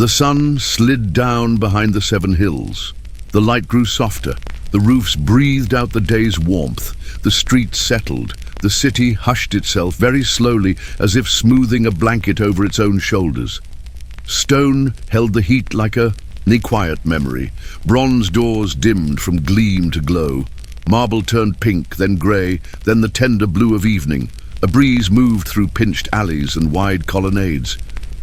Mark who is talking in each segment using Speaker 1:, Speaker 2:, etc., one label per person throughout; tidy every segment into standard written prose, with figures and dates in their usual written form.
Speaker 1: The sun slid down behind the 7 hills. The light grew softer. The roofs breathed out the day's warmth. The streets settled. The city hushed itself very slowly, as if smoothing a blanket over its own shoulders. Stone held the heat like a quiet memory. Bronze doors dimmed from gleam to glow. Marble turned pink, then grey, then the tender blue of evening. A breeze moved through pinched alleys and wide colonnades.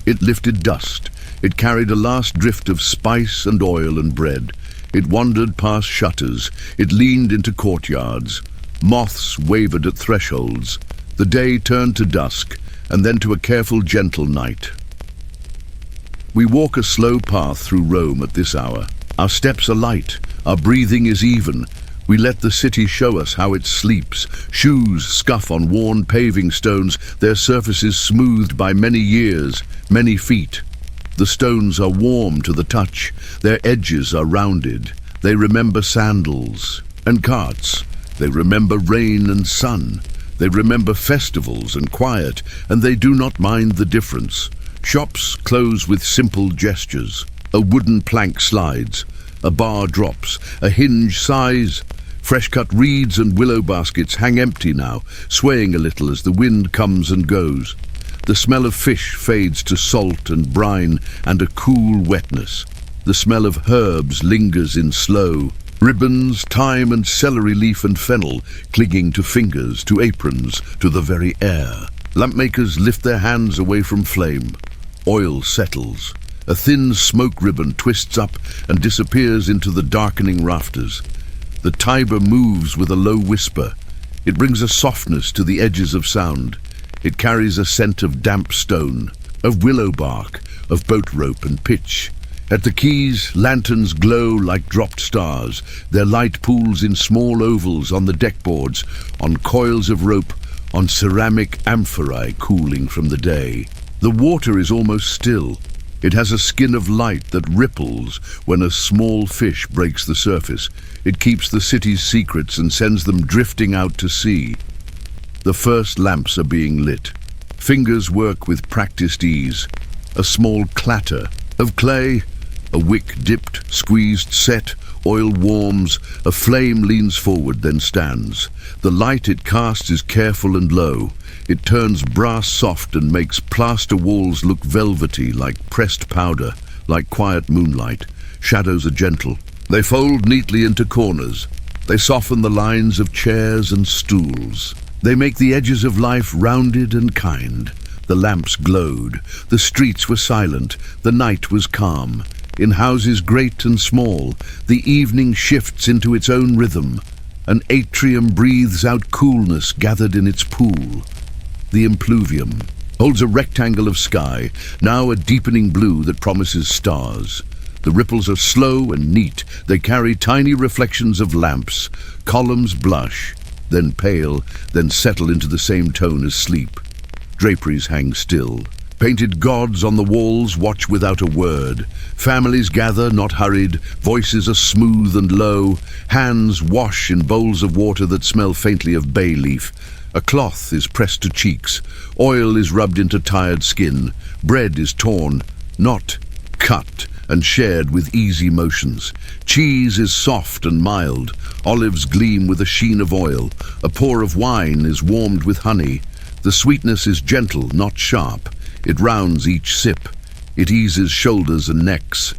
Speaker 1: It lifted dust. It carried a last drift of spice and oil and bread. It wandered past shutters. It leaned into courtyards. Moths wavered at thresholds. The day turned to dusk, and then to a careful, gentle night. We walk a slow path through Rome at this hour. Our steps are light. Our breathing is even. We let the city show us how it sleeps. Shoes scuff on worn paving stones, their surfaces smoothed by many years, many feet. The stones are warm to the touch. Their edges are rounded. They remember sandals and carts. They remember rain and sun. They remember festivals and quiet, and they do not mind the difference. Shops close with simple gestures. A wooden plank slides. A bar drops. A hinge sighs. Fresh-cut reeds and willow baskets hang empty now, swaying a little as the wind comes and goes. The smell of fish fades to salt and brine and a cool wetness. The smell of herbs lingers in slow. Ribbons, thyme and celery leaf and fennel clinging to fingers, to aprons, to the very air. Lampmakers lift their hands away from flame. Oil settles. A thin smoke ribbon twists up and disappears into the darkening rafters. The Tiber moves with a low whisper. It brings a softness to the edges of sound. It carries a scent of damp stone, of willow bark, of boat rope and pitch. At the quays, lanterns glow like dropped stars. Their light pools in small ovals on the deckboards, on coils of rope, on ceramic amphorae cooling from the day. The water is almost still. It has a skin of light that ripples when a small fish breaks the surface. It keeps the city's secrets and sends them drifting out to sea. The first lamps are being lit. Fingers work with practiced ease. A small clatter of clay, a wick dipped, squeezed, set, oil warms, a flame leans forward, then stands. The light it casts is careful and low. It turns brass soft and makes plaster walls look velvety, like pressed powder, like quiet moonlight. Shadows are gentle. They fold neatly into corners. They soften the lines of chairs and stools. They make the edges of life rounded and kind. The lamps glowed. The streets were silent. The night was calm. In houses great and small, the evening shifts into its own rhythm. An atrium breathes out coolness gathered in its pool. The impluvium holds a rectangle of sky, now a deepening blue that promises stars. The ripples are slow and neat. They carry tiny reflections of lamps. Columns blush, then pale, then settle into the same tone as sleep. Draperies hang still. Painted gods on the walls watch without a word. Families gather, not hurried. Voices are smooth and low. Hands wash in bowls of water that smell faintly of bay leaf. A cloth is pressed to cheeks. Oil is rubbed into tired skin. Bread is torn, not cut, and shared with easy motions. Cheese is soft and mild. Olives gleam with a sheen of oil. A pour of wine is warmed with honey. The sweetness is gentle, not sharp. It rounds each sip. It eases shoulders and necks.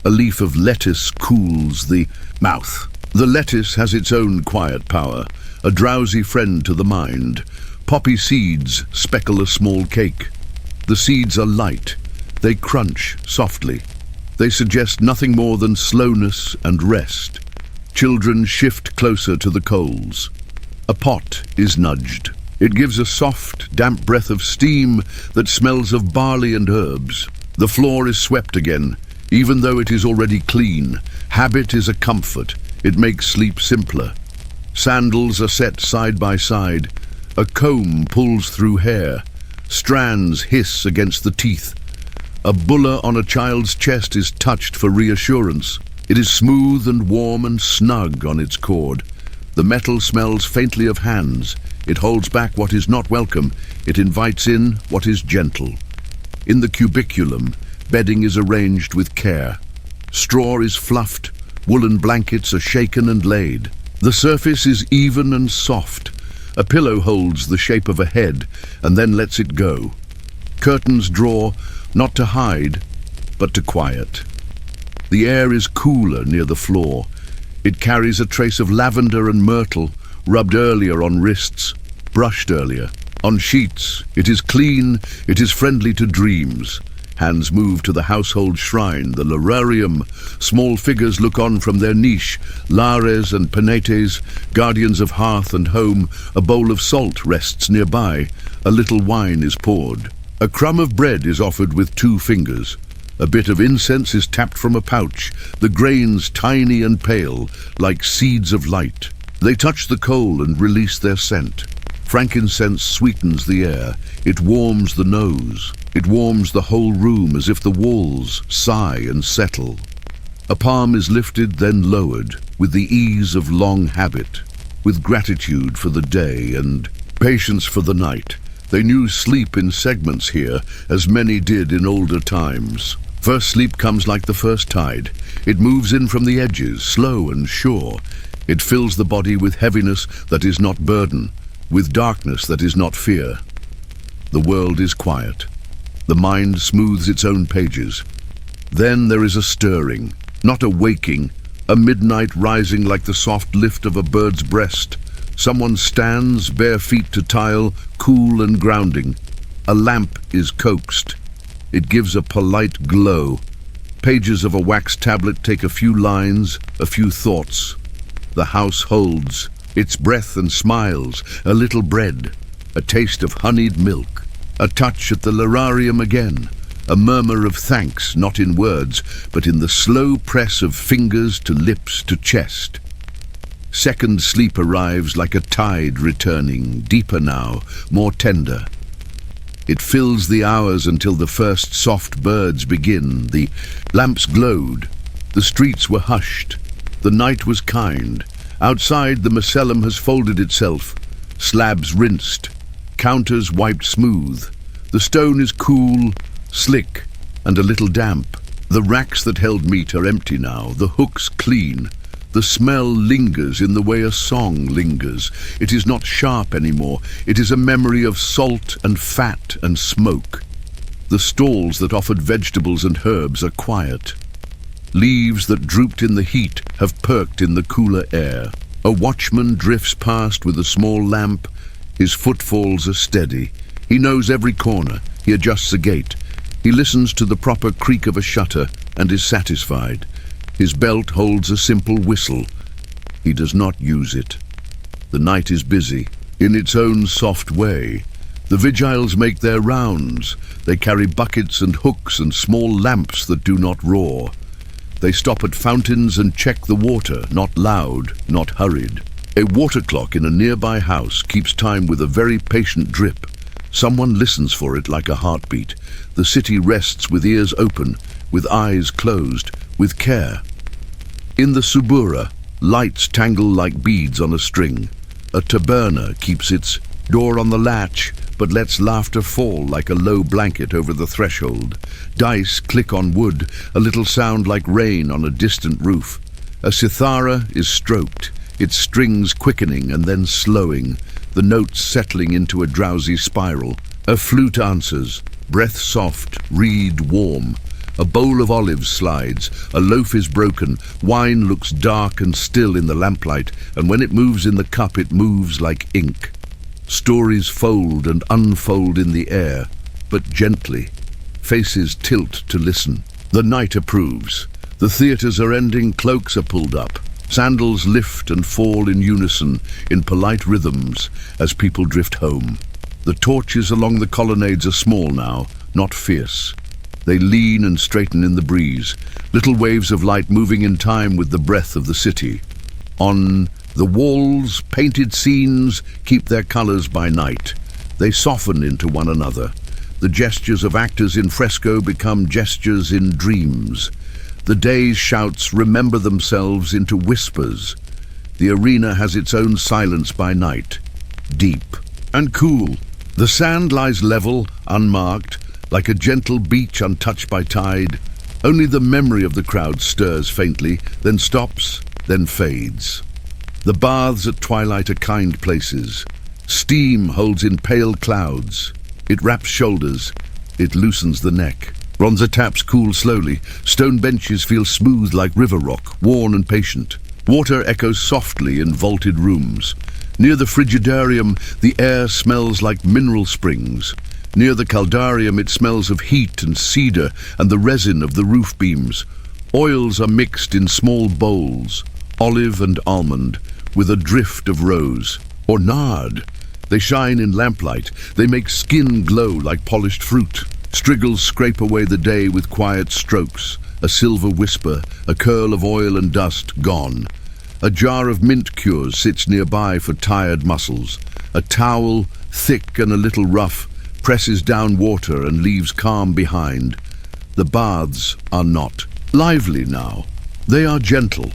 Speaker 1: A leaf of lettuce cools the mouth. The lettuce has its own quiet power, a drowsy friend to the mind. Poppy seeds speckle a small cake. The seeds are light. They crunch softly. They suggest nothing more than slowness and rest. Children shift closer to the coals. A pot is nudged. It gives a soft, damp breath of steam that smells of barley and herbs. The floor is swept again, even though it is already clean. Habit is a comfort. It makes sleep simpler. Sandals are set side by side. A comb pulls through hair. Strands hiss against the teeth. A bulla on a child's chest is touched for reassurance. It is smooth and warm and snug on its cord. The metal smells faintly of hands. It holds back what is not welcome. It invites in what is gentle. In the cubiculum, bedding is arranged with care. Straw is fluffed, woolen blankets are shaken and laid. The surface is even and soft. A pillow holds the shape of a head and then lets it go. Curtains draw, not to hide, but to quiet. The air is cooler near the floor. It carries a trace of lavender and myrtle, rubbed earlier on wrists, brushed earlier. On sheets, it is clean, it is friendly to dreams. Hands move to the household shrine, the lararium. Small figures look on from their niche, lares and penetes, guardians of hearth and home. A bowl of salt rests nearby. A little wine is poured. A crumb of bread is offered with 2 fingers. A bit of incense is tapped from a pouch, the grains tiny and pale, like seeds of light. They touch the coal and release their scent. Frankincense sweetens the air. It warms the nose. It warms the whole room as if the walls sigh and settle. A palm is lifted, then lowered, with the ease of long habit, with gratitude for the day and patience for the night. They knew sleep in segments here, as many did in older times. First sleep comes like the first tide. It moves in from the edges, slow and sure. It fills the body with heaviness that is not burden, with darkness that is not fear. The world is quiet. The mind smooths its own pages. Then there is a stirring, not a waking, a midnight rising like the soft lift of a bird's breast. Someone stands, bare feet to tile, cool and grounding. A lamp is coaxed. It gives a polite glow. Pages of a wax tablet take a few lines, a few thoughts. The house holds. Its breath and smiles, a little bread, a taste of honeyed milk, a touch at the lararium again, a murmur of thanks, not in words, but in the slow press of fingers to lips to chest. Second sleep arrives like a tide returning, deeper now, more tender. It fills the hours until the first soft birds begin. The lamps glowed. The streets were hushed. The night was kind. Outside, the macellum has folded itself, slabs rinsed, counters wiped smooth. The stone is cool, slick, and a little damp. The racks that held meat are empty now, the hooks clean. The smell lingers in the way a song lingers. It is not sharp anymore. It is a memory of salt and fat and smoke. The stalls that offered vegetables and herbs are quiet. Leaves that drooped in the heat have perked in the cooler air. A watchman drifts past with a small lamp. His footfalls are steady. He knows every corner. He adjusts a gate. He listens to the proper creak of a shutter and is satisfied. His belt holds a simple whistle. He does not use it. The night is busy, in its own soft way. The vigiles make their rounds. They carry buckets and hooks and small lamps that do not roar. They stop at fountains and check the water, not loud, not hurried. A water clock in a nearby house keeps time with a very patient drip. Someone listens for it like a heartbeat. The city rests with ears open, with eyes closed, with care. In the Subura, lights tangle like beads on a string. A taberna keeps its door on the latch, but lets laughter fall like a low blanket over the threshold. Dice click on wood, a little sound like rain on a distant roof. A cithara is stroked, its strings quickening and then slowing, the notes settling into a drowsy spiral. A flute answers, breath soft, reed warm. A bowl of olives slides, a loaf is broken, wine looks dark and still in the lamplight, and when it moves in the cup it moves like ink. Stories fold and unfold in the air, but gently. Faces tilt to listen. The night approves. The theatres are ending, cloaks are pulled up. Sandals lift and fall in unison, in polite rhythms, as people drift home. The torches along the colonnades are small now, not fierce. They lean and straighten in the breeze, little waves of light moving in time with the breath of the city. On the walls, painted scenes keep their colors by night. They soften into one another. The gestures of actors in fresco become gestures in dreams. The day's shouts remember themselves into whispers. The arena has its own silence by night, deep and cool. The sand lies level, unmarked. like a gentle beach untouched by tide. Only the memory of the crowd stirs faintly, then stops, then fades. The baths at twilight are kind places. Steam holds in pale clouds. It wraps shoulders. It loosens the neck. Bronzer taps cool slowly. Stone benches feel smooth like river rock, worn and patient. Water echoes softly in vaulted rooms. Near the frigidarium, the air smells like mineral springs. Near the caldarium, it smells of heat and cedar and the resin of the roof beams. Oils are mixed in small bowls, olive and almond, with a drift of rose, or nard. They shine in lamplight. They make skin glow like polished fruit. Striggles scrape away the day with quiet strokes. A silver whisper, a curl of oil and dust, gone. A jar of mint cures sits nearby for tired muscles. A towel, thick and a little rough, presses down water and leaves calm behind. The baths are not lively now. They are gentle.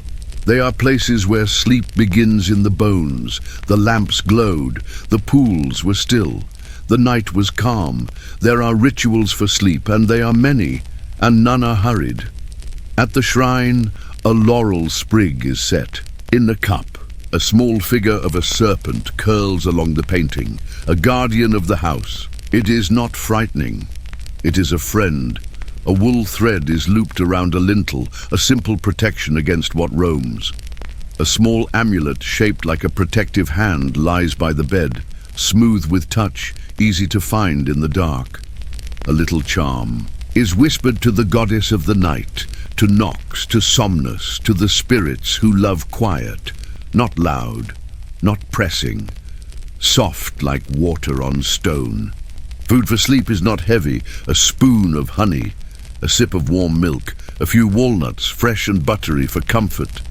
Speaker 1: They are places where sleep begins in the bones. The lamps glowed. The pools were still. The night was calm. There are rituals for sleep, and they are many, and none are hurried. At the shrine, a laurel sprig is set. In the cup, a small figure of a serpent curls along the painting, a guardian of the house. It is not frightening. It is a friend. A wool thread is looped around a lintel, a simple protection against what roams. A small amulet shaped like a protective hand lies by the bed, smooth with touch, easy to find in the dark. A little charm is whispered to the goddess of the night, to Nox, to Somnus, to the spirits who love quiet, not loud, not pressing, soft like water on stone. Food for sleep is not heavy, a spoon of honey, a sip of warm milk, a few walnuts, fresh and buttery for comfort.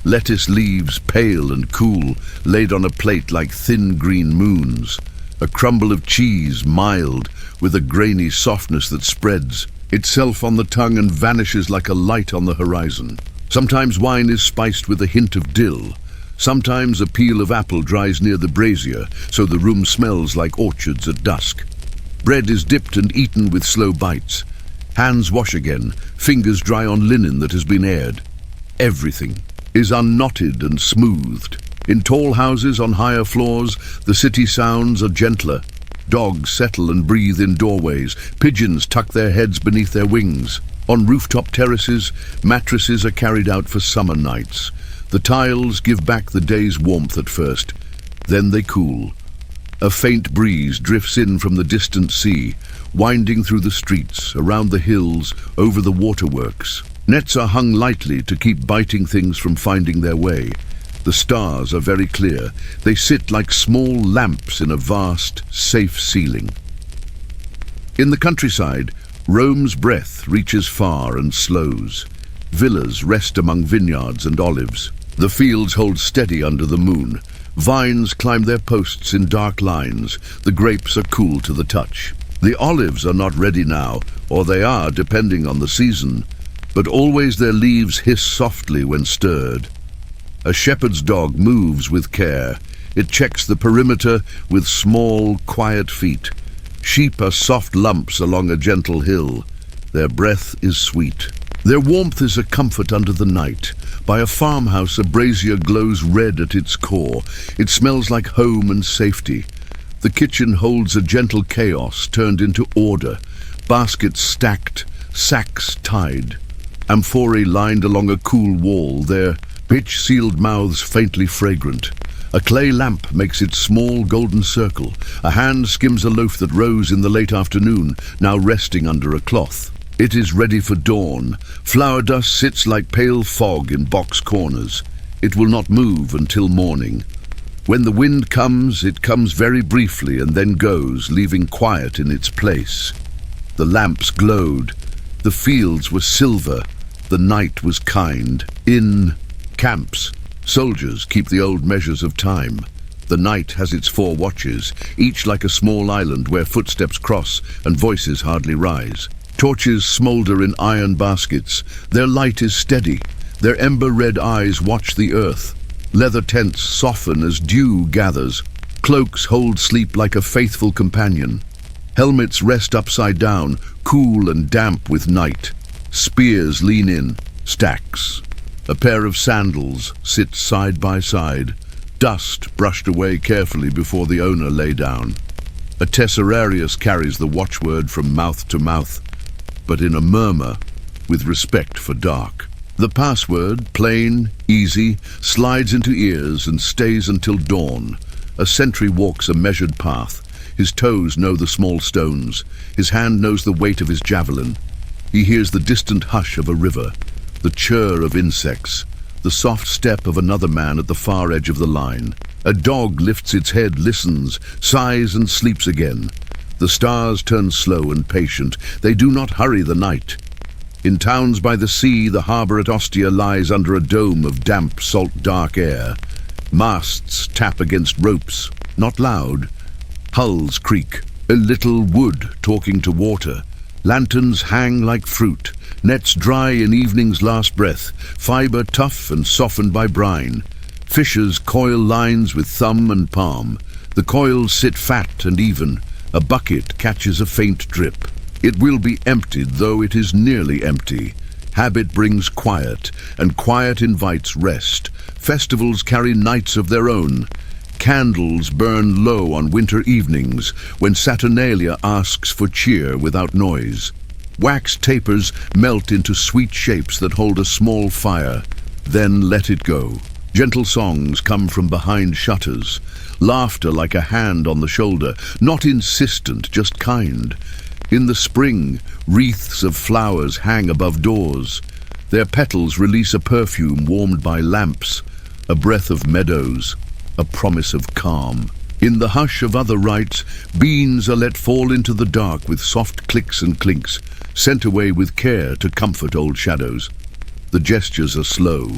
Speaker 1: Lettuce leaves, pale and cool, laid on a plate like thin green moons. A crumble of cheese, mild, with a grainy softness that spreads itself on the tongue and vanishes like a light on the horizon. Sometimes wine is spiced with a hint of dill. Sometimes a peel of apple dries near the brazier, so the room smells like orchards at dusk. Bread is dipped and eaten with slow bites. Hands wash again, fingers dry on linen that has been aired. Everything is unknotted and smoothed. In tall houses on higher floors, the city sounds are gentler. Dogs settle and breathe in doorways. Pigeons tuck their heads beneath their wings. On rooftop terraces, mattresses are carried out for summer nights. The tiles give back the day's warmth at first. Then they cool. A faint breeze drifts in from the distant sea, winding through the streets, around the hills, over the waterworks. Nets are hung lightly to keep biting things from finding their way. The stars are very clear. They sit like small lamps in a vast, safe ceiling. In the countryside, Rome's breath reaches far and slows. Villas rest among vineyards and olives. The fields hold steady under the moon. Vines climb their posts in dark lines. The grapes are cool to the touch. The olives are not ready now, or they are, depending on the season, but always their leaves hiss softly when stirred. A shepherd's dog moves with care. It checks the perimeter with small, quiet feet. Sheep are soft lumps along a gentle hill. Their breath is sweet. Their warmth is a comfort under the night. By a farmhouse, a brazier glows red at its core. It smells like home and safety. The kitchen holds a gentle chaos turned into order. Baskets stacked, sacks tied. Amphorae lined along a cool wall, their pitch-sealed mouths faintly fragrant. A clay lamp makes its small golden circle. A hand skims a loaf that rose in the late afternoon, now resting under a cloth. It is ready for dawn. Flour dust sits like pale fog in box corners. It will not move until morning. When the wind comes, it comes very briefly and then goes, leaving quiet in its place. The lamps glowed. The fields were silver. The night was kind. In camps, soldiers keep the old measures of time. The night has its 4 watches, each like a small island where footsteps cross and voices hardly rise. Torches smolder in iron baskets. Their light is steady. Their ember-red eyes watch the earth. Leather tents soften as dew gathers. Cloaks hold sleep like a faithful companion. Helmets rest upside down, cool and damp with night. Spears lean in, stacks. A pair of sandals sit side by side, dust brushed away carefully before the owner lay down. A tesserarius carries the watchword from mouth to mouth, but in a murmur, with respect for dark. The password, plain, easy, slides into ears and stays until dawn. A sentry walks a measured path. His toes know the small stones. His hand knows the weight of his javelin. He hears the distant hush of a river, the chirr of insects, the soft step of another man at the far edge of the line. A dog lifts its head, listens, sighs and sleeps again. The stars turn slow and patient. They do not hurry the night. In towns by the sea, the harbour at Ostia lies under a dome of damp, salt, dark air. Masts tap against ropes, not loud. Hulls creak, a little wood talking to water. Lanterns hang like fruit, nets dry in evening's last breath, fibre tough and softened by brine. Fishers coil lines with thumb and palm. The coils sit fat and even. A bucket catches a faint drip. It will be emptied, though it is nearly empty. Habit brings quiet, and quiet invites rest. Festivals carry nights of their own. Candles burn low on winter evenings, when Saturnalia asks for cheer without noise. Wax tapers melt into sweet shapes that hold a small fire, then let it go. Gentle songs come from behind shutters. Laughter like a hand on the shoulder, not insistent, just kind. In the spring, wreaths of flowers hang above doors. Their petals release a perfume warmed by lamps, a breath of meadows, a promise of calm. In the hush of other rites, beans are let fall into the dark with soft clicks and clinks, sent away with care to comfort old shadows. The gestures are slow,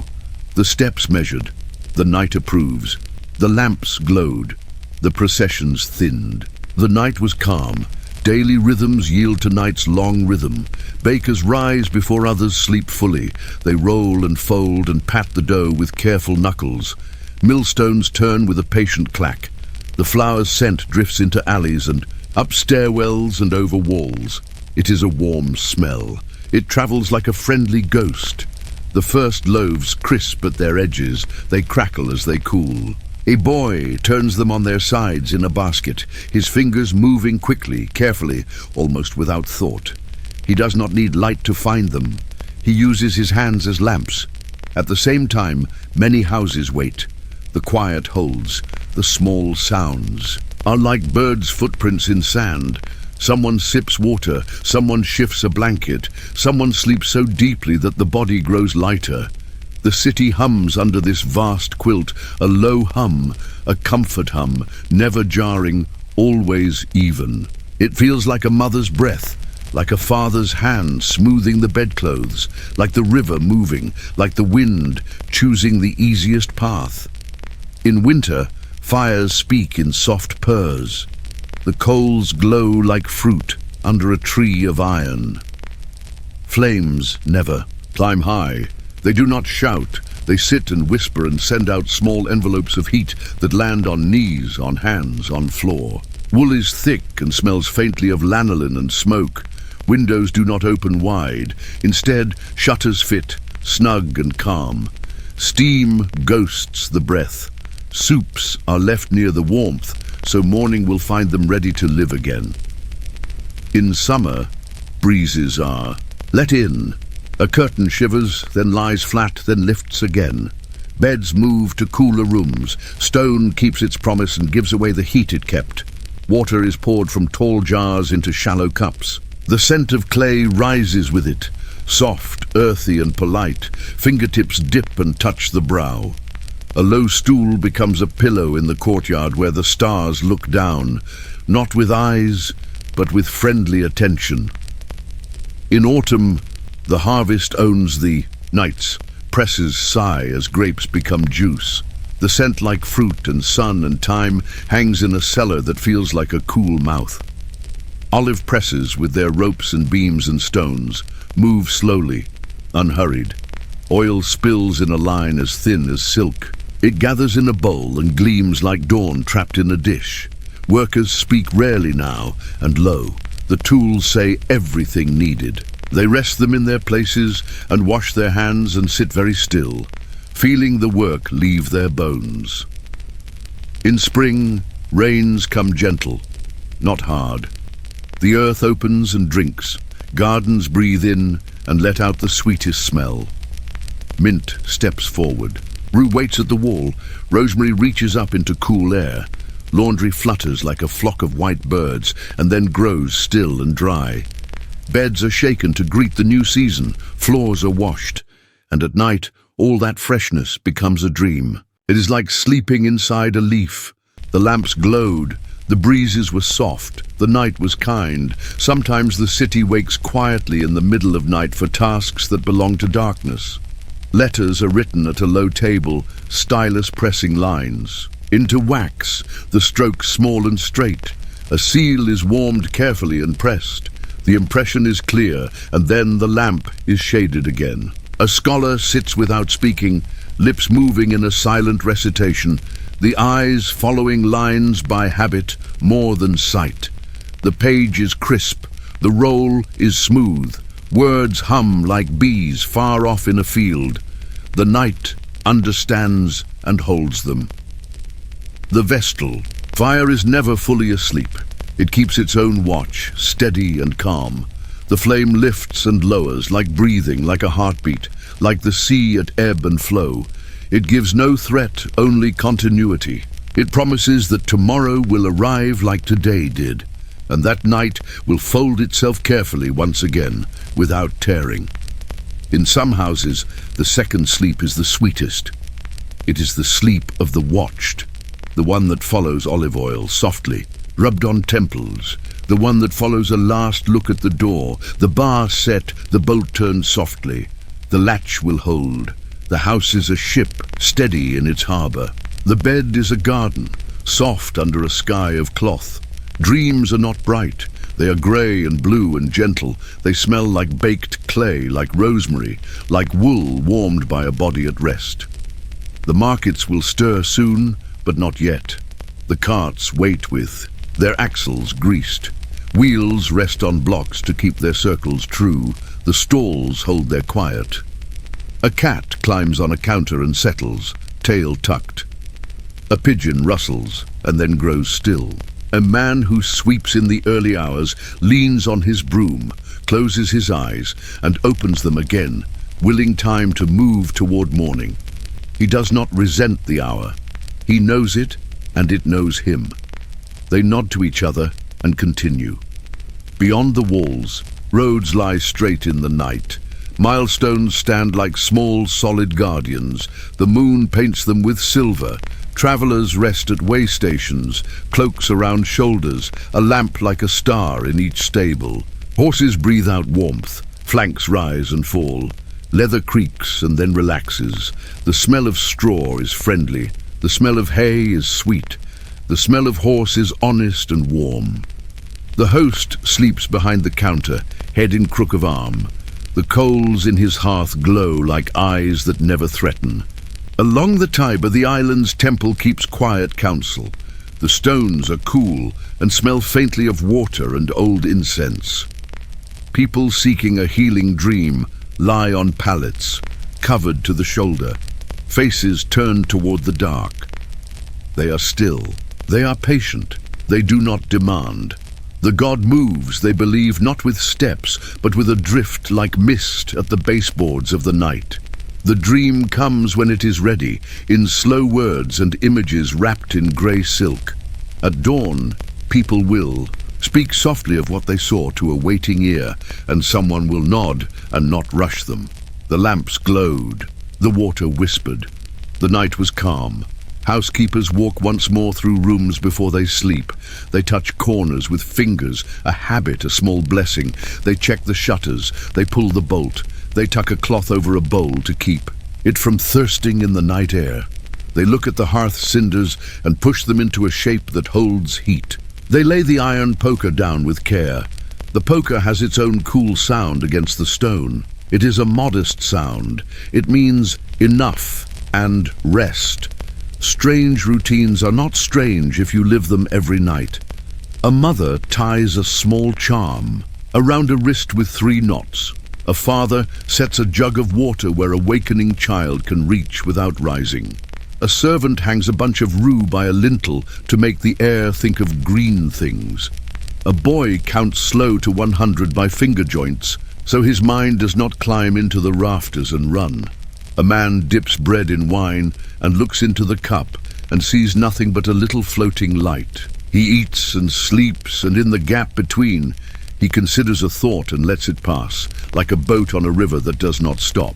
Speaker 1: the steps measured, the night approves. The lamps glowed, the processions thinned. The night was calm. Daily rhythms yield to night's long rhythm. Bakers rise before others sleep fully. They roll and fold and pat the dough with careful knuckles. Millstones turn with a patient clack. The flower's scent drifts into alleys and up stairwells and over walls. It is a warm smell. It travels like a friendly ghost. The first loaves crisp at their edges. They crackle as they cool. A boy turns them on their sides in a basket, his fingers moving quickly, carefully, almost without thought. He does not need light to find them. He uses his hands as lamps. At the same time, many houses wait. The quiet holds. The small sounds are like birds' footprints in sand. Someone sips water, someone shifts a blanket, someone sleeps so deeply that the body grows lighter. The city hums under this vast quilt, a low hum, a comfort hum, never jarring, always even. It feels like a mother's breath, like a father's hand smoothing the bedclothes, like the river moving, like the wind choosing the easiest path. In winter, fires speak in soft purrs. The coals glow like fruit under a tree of iron. Flames never climb high. They do not shout. They sit and whisper and send out small envelopes of heat that land on knees, on hands, on floor. Wool is thick and smells faintly of lanolin and smoke. Windows do not open wide. Instead, shutters fit, snug and calm. Steam ghosts the breath. Soups are left near the warmth, so morning will find them ready to live again. In summer, breezes are let in. A curtain shivers, then lies flat, then lifts again. Beds move to cooler rooms. Stone keeps its promise and gives away the heat it kept. Water is poured from tall jars into shallow cups. The scent of clay rises with it, soft, earthy and polite. Fingertips dip and touch the brow. A low stool becomes a pillow in the courtyard where the stars look down, not with eyes, but with friendly attention. In autumn, the harvest owns the nights. Presses sigh as grapes become juice. The scent like fruit and sun and time hangs in a cellar that feels like a cool mouth. Olive presses with their ropes and beams and stones move slowly, unhurried. Oil spills in a line as thin as silk. It gathers in a bowl and gleams like dawn trapped in a dish. Workers speak rarely now, and low. The tools say everything needed. They rest them in their places and wash their hands and sit very still, feeling the work leave their bones. In spring, rains come gentle, not hard. The earth opens and drinks. Gardens breathe in and let out the sweetest smell. Mint steps forward. Rue waits at the wall. Rosemary reaches up into cool air. Laundry flutters like a flock of white birds and then grows still and dry. Beds are shaken to greet the new season. Floors are washed. And at night, all that freshness becomes a dream. It is like sleeping inside a leaf. The lamps glowed. The breezes were soft. The night was kind. Sometimes the city wakes quietly in the middle of night for tasks that belong to darkness. Letters are written at a low table, stylus pressing lines. Into wax, the strokes small and straight. A seal is warmed carefully and pressed. The impression is clear, and then the lamp is shaded again. A scholar sits without speaking, lips moving in a silent recitation, the eyes following lines by habit more than sight. The page is crisp, the roll is smooth, words hum like bees far off in a field. The night understands and holds them. The Vestal. Fire is never fully asleep. It keeps its own watch, steady and calm. The flame lifts and lowers, like breathing, like a heartbeat, like the sea at ebb and flow. It gives no threat, only continuity. It promises that tomorrow will arrive like today did, and that night will fold itself carefully once again, without tearing. In some houses, the second sleep is the sweetest. It is the sleep of the watched, the one that follows olive oil softly, rubbed on temples, the one that follows a last look at the door, the bar set, the bolt turned softly. The latch will hold. The house is a ship, steady in its harbour. The bed is a garden, soft under a sky of cloth. Dreams are not bright. They are grey and blue and gentle. They smell like baked clay, like rosemary, like wool warmed by a body at rest. The markets will stir soon, but not yet. The carts wait with their axles greased. Wheels rest on blocks to keep their circles true. The stalls hold their quiet. A cat climbs on a counter and settles, tail tucked. A pigeon rustles and then grows still. A man who sweeps in the early hours leans on his broom, closes his eyes and opens them again, willing time to move toward morning. He does not resent the hour. He knows it and it knows him. They nod to each other and continue. Beyond the walls, roads lie straight in the night. Milestones stand like small, solid guardians. The moon paints them with silver. Travelers rest at way stations, cloaks around shoulders, a lamp like a star in each stable. Horses breathe out warmth, flanks rise and fall. Leather creaks and then relaxes. The smell of straw is friendly. The smell of hay is sweet. The smell of horse is honest and warm. The host sleeps behind the counter, head in crook of arm. The coals in his hearth glow like eyes that never threaten. Along the Tiber, the island's temple keeps quiet counsel. The stones are cool and smell faintly of water and old incense. People seeking a healing dream lie on pallets, covered to the shoulder, faces turned toward the dark. They are still. They are patient. They do not demand. The god moves, they believe, not with steps, but with a drift like mist at the baseboards of the night. The dream comes when it is ready, in slow words and images wrapped in grey silk. At dawn, people will speak softly of what they saw to a waiting ear, and someone will nod and not rush them. The lamps glowed. The water whispered. The night was calm. Housekeepers walk once more through rooms before they sleep. They touch corners with fingers, a habit, a small blessing. They check the shutters. They pull the bolt. They tuck a cloth over a bowl to keep it from thirsting in the night air. They look at the hearth cinders and push them into a shape that holds heat. They lay the iron poker down with care. The poker has its own cool sound against the stone. It is a modest sound. It means enough and rest. Strange routines are not strange if you live them every night. A mother ties a small charm around a wrist with 3 knots. A father sets a jug of water where a wakening child can reach without rising. A servant hangs a bunch of rue by a lintel to make the air think of green things. A boy counts slow to 100 by finger joints, so his mind does not climb into the rafters and run. A man dips bread in wine and looks into the cup and sees nothing but a little floating light. He eats and sleeps, and in the gap between, he considers a thought and lets it pass, like a boat on a river that does not stop.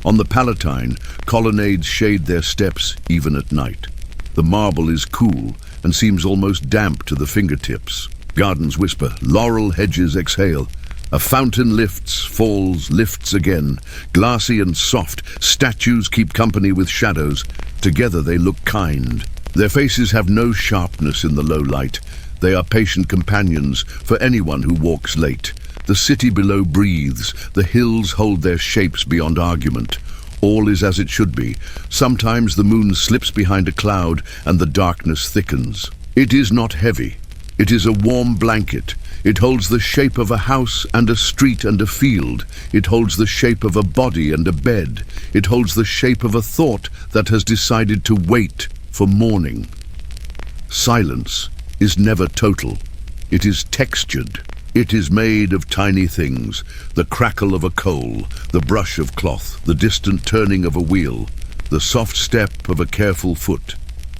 Speaker 1: On the Palatine, colonnades shade their steps even at night. The marble is cool and seems almost damp to the fingertips. Gardens whisper, laurel hedges exhale. A fountain lifts, falls, lifts again. Glassy and soft, statues keep company with shadows. Together they look kind. Their faces have no sharpness in the low light. They are patient companions for anyone who walks late. The city below breathes. The hills hold their shapes beyond argument. All is as it should be. Sometimes the moon slips behind a cloud and the darkness thickens. It is not heavy. It is a warm blanket. It holds the shape of a house and a street and a field. It holds the shape of a body and a bed. It holds the shape of a thought that has decided to wait for morning. Silence is never total. It is textured. It is made of tiny things, the crackle of a coal, the brush of cloth, the distant turning of a wheel, the soft step of a careful foot,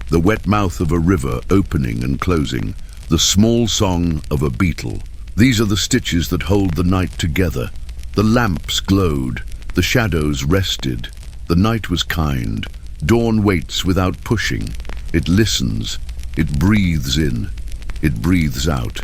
Speaker 1: the wet mouth of a river opening and closing, the small song of a beetle. These are the stitches that hold the night together. The lamps glowed, the shadows rested. The night was kind. Dawn waits without pushing. It listens. It breathes in. It breathes out.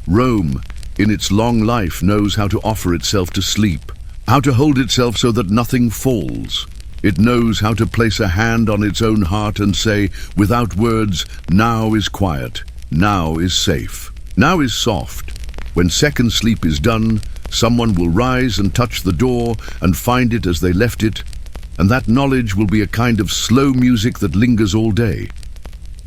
Speaker 1: Rome, in its long life, knows how to offer itself to sleep, how to hold itself so that nothing falls. It knows how to place a hand on its own heart and say, without words, now is quiet, now is safe, now is soft. When second sleep is done, someone will rise and touch the door and find it as they left it, and that knowledge will be a kind of slow music that lingers all day.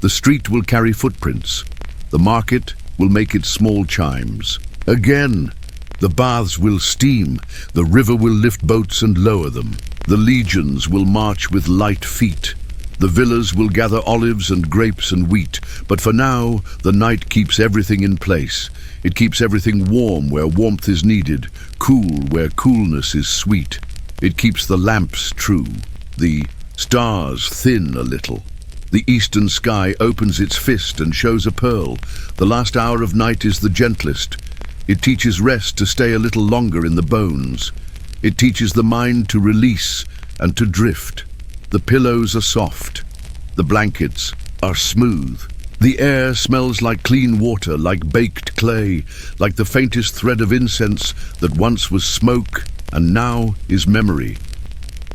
Speaker 1: The street will carry footprints. The market will make its small chimes. Again, the baths will steam. The river will lift boats and lower them. The legions will march with light feet. The villas will gather olives and grapes and wheat. But for now, the night keeps everything in place. It keeps everything warm where warmth is needed, cool where coolness is sweet. It keeps the lamps true, the stars thin a little. The eastern sky opens its fist and shows a pearl. The last hour of night is the gentlest. It teaches rest to stay a little longer in the bones. It teaches the mind to release and to drift. The pillows are soft. The blankets are smooth. The air smells like clean water, like baked clay, like the faintest thread of incense that once was smoke and now is memory.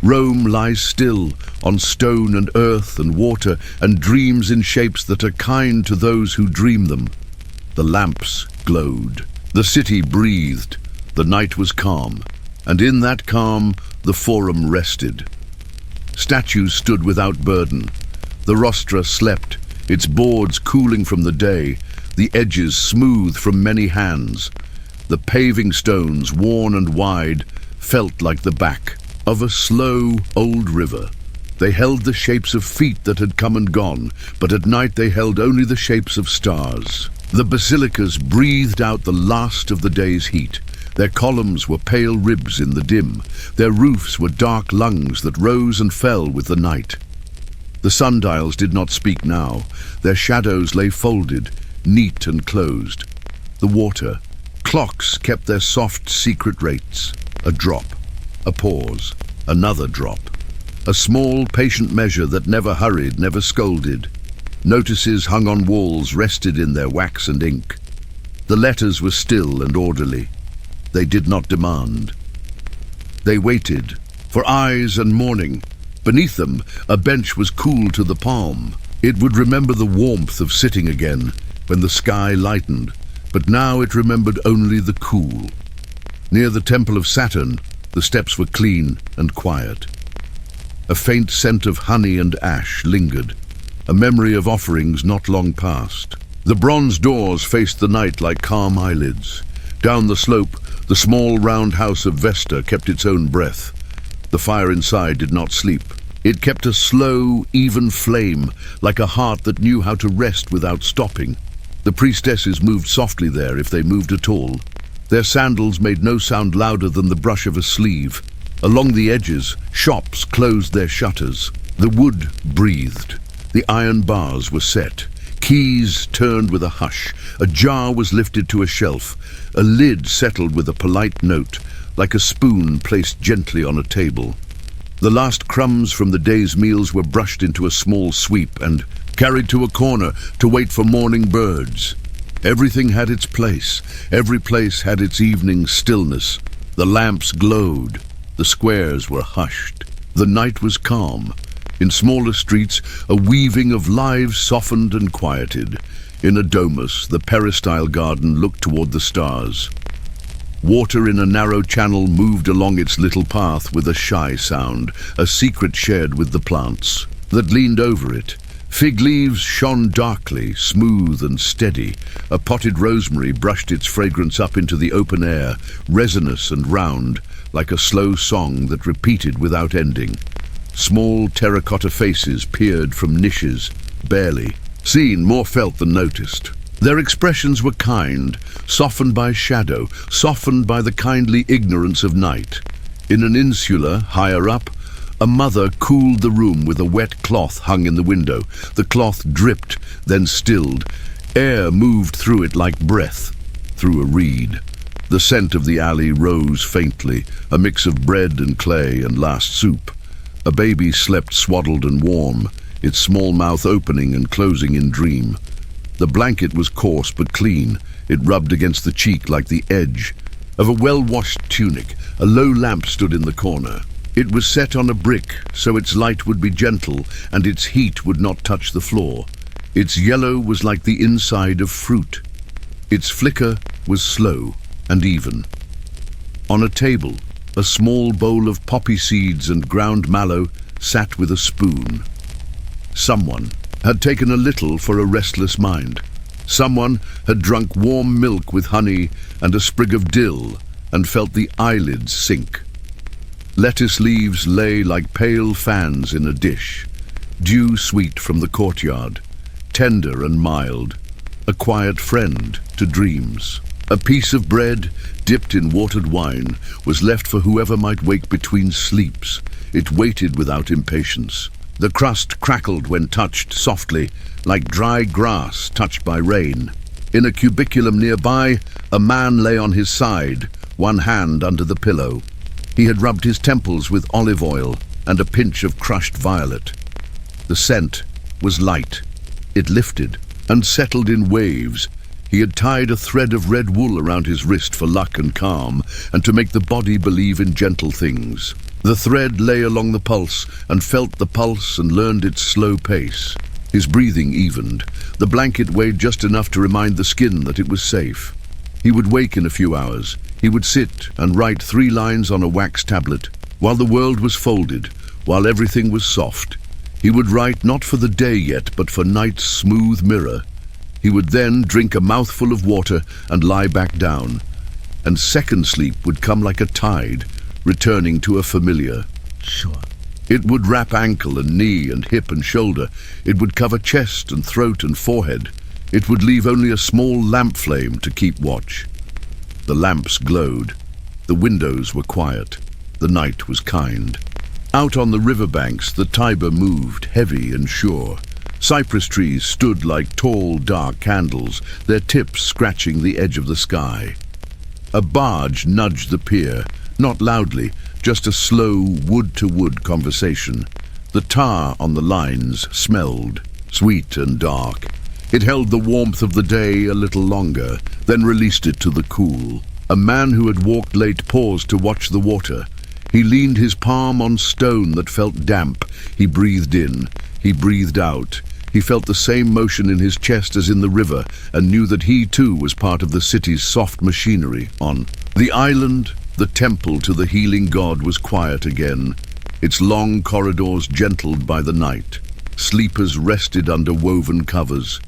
Speaker 1: Rome lies still on stone and earth and water and dreams in shapes that are kind to those who dream them. The lamps glowed. The city breathed. The night was calm. And in that calm, the forum rested. Statues stood without burden. The rostra slept, its boards cooling from the day, the edges smooth from many hands. The paving stones, worn and wide, felt like the back of a slow old river. They held the shapes of feet that had come and gone, but at night they held only the shapes of stars. The basilicas breathed out the last of the day's heat. Their columns were pale ribs in the dim. Their roofs were dark lungs that rose and fell with the night. The sundials did not speak now. Their shadows lay folded, neat and closed. The water, clocks kept their soft secret rates. A drop, a pause, another drop. A small, patient measure that never hurried, never scolded. Notices hung on walls rested in their wax and ink. The letters were still and orderly. They did not demand. They waited for eyes and morning. Beneath them, a bench was cool to the palm. It would remember the warmth of sitting again when the sky lightened, but now it remembered only the cool. Near the temple of Saturn, the steps were clean and quiet. A faint scent of honey and ash lingered, a memory of offerings not long past. The bronze doors faced the night like calm eyelids. Down the slope, the small round house of Vesta kept its own breath. The fire inside did not sleep. It kept a slow, even flame, like a heart that knew how to rest without stopping. The priestesses moved softly there, if they moved at all. Their sandals made no sound louder than the brush of a sleeve. Along the edges, shops closed their shutters. The wood breathed. The iron bars were set. Keys turned with a hush. A jar was lifted to a shelf. A lid settled with a polite note, like a spoon placed gently on a table. The last crumbs from the day's meals were brushed into a small sweep and carried to a corner to wait for morning birds. Everything had its place. Every place had its evening stillness. The lamps glowed. The squares were hushed. The night was calm. In smaller streets, a weaving of lives softened and quieted. In a domus, the peristyle garden looked toward the stars. Water in a narrow channel moved along its little path with a shy sound, a secret shared with the plants that leaned over it. Fig leaves shone darkly, smooth and steady. A potted rosemary brushed its fragrance up into the open air, resinous and round, like a slow song that repeated without ending. Small terracotta faces peered from niches, barely. Seen, more felt than noticed. Their expressions were kind, softened by shadow, softened by the kindly ignorance of night. In an insula, higher up, a mother cooled the room with a wet cloth hung in the window. The cloth dripped, then stilled. Air moved through it like breath, through a reed. The scent of the alley rose faintly, a mix of bread and clay and last soup. A baby slept swaddled and warm, its small mouth opening and closing in dream. The blanket was coarse but clean. It rubbed against the cheek like the edge of a well-washed tunic. A low lamp stood in the corner. It was set on a brick, so its light would be gentle and its heat would not touch the floor. Its yellow was like the inside of fruit. Its flicker was slow and even. On a table, a small bowl of poppy seeds and ground mallow sat with a spoon. Someone had taken a little for a restless mind. Someone had drunk warm milk with honey and a sprig of dill and felt the eyelids sink. Lettuce leaves lay like pale fans in a dish, dew sweet from the courtyard, tender and mild, a quiet friend to dreams. A piece of bread, dipped in watered wine, was left for whoever might wake between sleeps. It waited without impatience. The crust crackled when touched softly, like dry grass touched by rain. In a cubiculum nearby, a man lay on his side, one hand under the pillow. He had rubbed his temples with olive oil and a pinch of crushed violet. The scent was light. It lifted and settled in waves. He had tied a thread of red wool around his wrist for luck and calm, and to make the body believe in gentle things. The thread lay along the pulse, and felt the pulse and learned its slow pace. His breathing evened. The blanket weighed just enough to remind the skin that it was safe. He would wake in a few hours. He would sit and write 3 lines on a wax tablet, while the world was folded, while everything was soft. He would write not for the day yet, but for night's smooth mirror. He would then drink a mouthful of water and lie back down, and second sleep would come like a tide, returning to a familiar.
Speaker 2: Sure.
Speaker 1: It would wrap ankle and knee and hip and shoulder. It would cover chest and throat and forehead. It would leave only a small lamp flame to keep watch. The lamps glowed. The windows were quiet. The night was kind. Out on the riverbanks, the Tiber moved, heavy and sure. Cypress trees stood like tall, dark candles, their tips scratching the edge of the sky. A barge nudged the pier, not loudly, just a slow wood-to-wood conversation. The tar on the lines smelled, sweet and dark. It held the warmth of the day a little longer, then released it to the cool. A man who had walked late paused to watch the water. He leaned his palm on stone that felt damp. He breathed in. He breathed out. He felt the same motion in his chest as in the river, and knew that he too was part of the city's soft machinery. On the island, the temple to the healing god was quiet again. its long corridors gentled by the night. Sleepers rested under woven covers.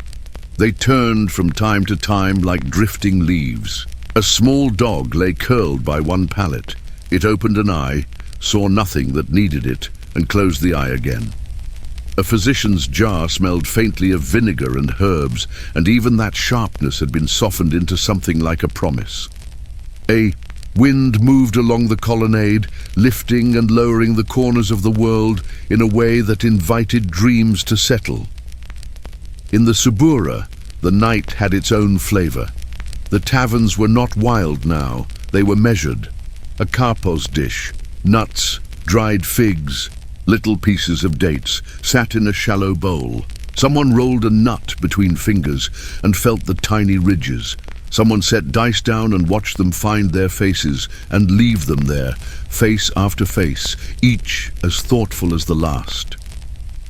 Speaker 1: They turned from time to time like drifting leaves. A small dog lay curled by one pallet. It opened an eye, saw nothing that needed it, and closed the eye again. A physician's jar smelled faintly of vinegar and herbs, and even that sharpness had been softened into something like a promise. A wind moved along the colonnade, lifting and lowering the corners of the world in a way that invited dreams to settle. In the Subura, the night had its own flavor. The taverns were not wild now, they were measured. A kapos dish, nuts, dried figs, little pieces of dates sat in a shallow bowl. Someone rolled a nut between fingers and felt the tiny ridges. Someone set dice down and watched them find their faces and leave them there, face after face, each as thoughtful as the last.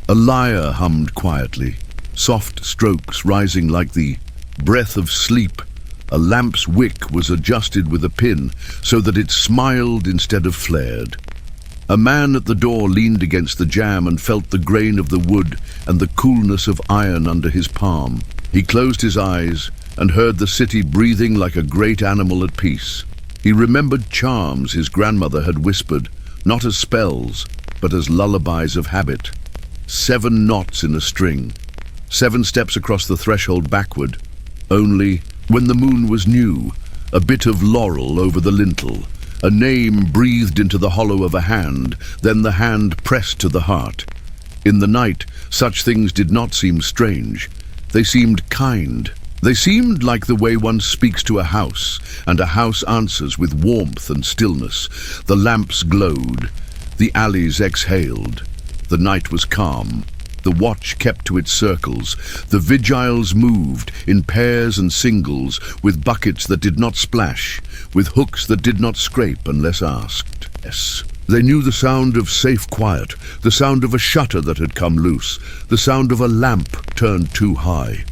Speaker 1: A lyre hummed quietly, soft strokes rising like the breath of sleep. A lamp's wick was adjusted with a pin so that it smiled instead of flared. A man at the door leaned against the jamb and felt the grain of the wood and the coolness of iron under his palm. He closed his eyes and heard the city breathing like a great animal at peace. He remembered charms his grandmother had whispered, not as spells, but as lullabies of habit. 7 knots in a string, 7 steps across the threshold backward. Only, when the moon was new, a bit of laurel over the lintel, a name breathed into the hollow of a hand, then the hand pressed to the heart. In the night, such things did not seem strange. They seemed kind. They seemed like the way one speaks to a house, and a house answers with warmth and stillness. The lamps glowed. The alleys exhaled. The night was calm. The watch kept to its circles. The vigiles moved in pairs and singles, with buckets that did not splash, with hooks that did not scrape unless asked. Yes. They knew the sound of safe quiet, the sound of a shutter that had come loose, the sound of a lamp turned too high.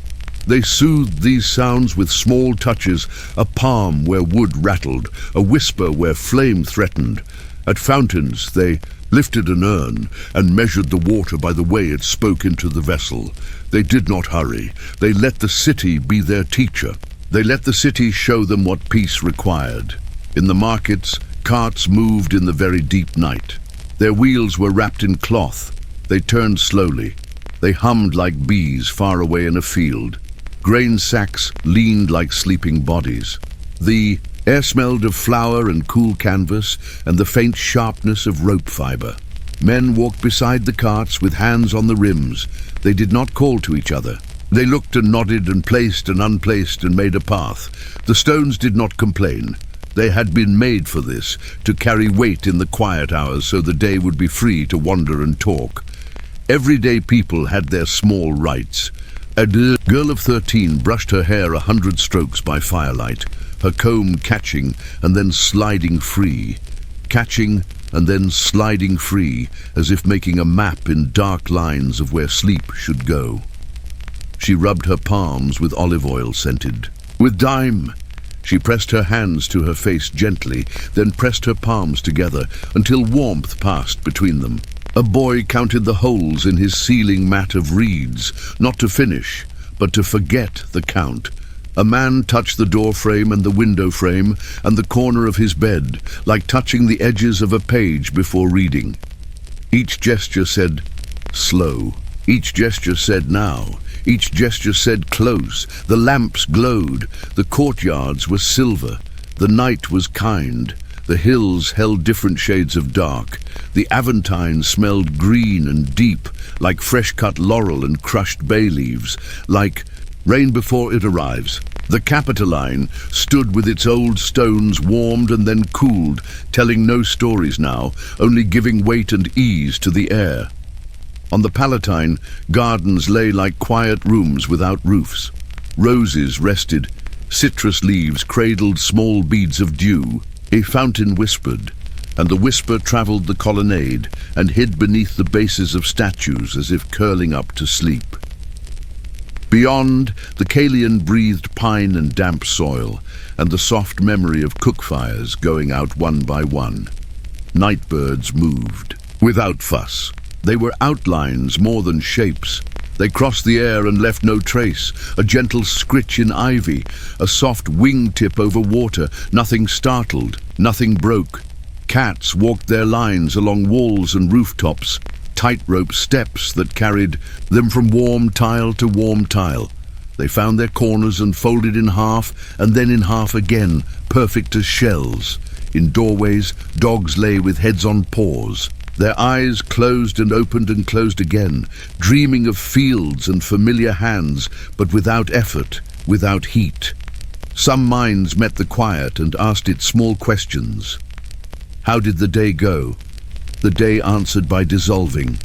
Speaker 1: They soothed these sounds with small touches, a palm where wood rattled, a whisper where flame threatened. At fountains they lifted an urn and measured the water by the way it spoke into the vessel. They did not hurry. They let the city be their teacher. They let the city show them what peace required. In the markets, carts moved in the very deep night. Their wheels were wrapped in cloth. They turned slowly. They hummed like bees far away in a field. Grain sacks leaned like sleeping bodies. The air smelled of flour and cool canvas and the faint sharpness of rope fiber. Men walked beside the carts with hands on the rims. They did not call to each other. They looked and nodded and placed and unplaced and made a path. The stones did not complain. They had been made for this, to carry weight in the quiet hours so the day would be free to wander and talk. Everyday people had their small rights. A girl of 13 brushed her hair 100 strokes by firelight, her comb catching and then sliding free. Catching and then sliding free, as if making a map in dark lines of where sleep should go. She rubbed her palms with olive oil scented. With dime! She pressed her hands to her face gently, then pressed her palms together until warmth passed between them. A boy counted the holes in his ceiling mat of reeds, not to finish, but to forget the count. A man touched the door frame and the window frame and the corner of his bed, like touching the edges of a page before reading. Each gesture said, slow. Each gesture said, now. Each gesture said, close. The lamps glowed. The courtyards were silver. The night was kind. The hills held different shades of dark. The Aventine smelled green and deep, like fresh-cut laurel and crushed bay leaves, like rain before it arrives. The Capitoline stood with its old stones warmed and then cooled, telling no stories now, only giving weight and ease to the air. On the Palatine, gardens lay like quiet rooms without roofs. Roses rested, citrus leaves cradled small beads of dew. A fountain whispered, and the whisper traveled the colonnade and hid beneath the bases of statues as if curling up to sleep. Beyond, the Kalian breathed pine and damp soil, and the soft memory of cook fires going out one by one. Night birds moved. without fuss. They were outlines more than shapes. They crossed the air and left no trace. A gentle scritch in ivy, a soft wing-tip over water. Nothing startled, nothing broke. Cats walked their lines along walls and rooftops, tightrope steps that carried them from warm tile to warm tile. They found their corners and folded in half, and then in half again, perfect as shells. In doorways, dogs lay with heads on paws. Their eyes closed and opened and closed again, dreaming of fields and familiar hands, but without effort, without heat. Some minds met the quiet and asked it small questions. How did the day go? The day answered by dissolving.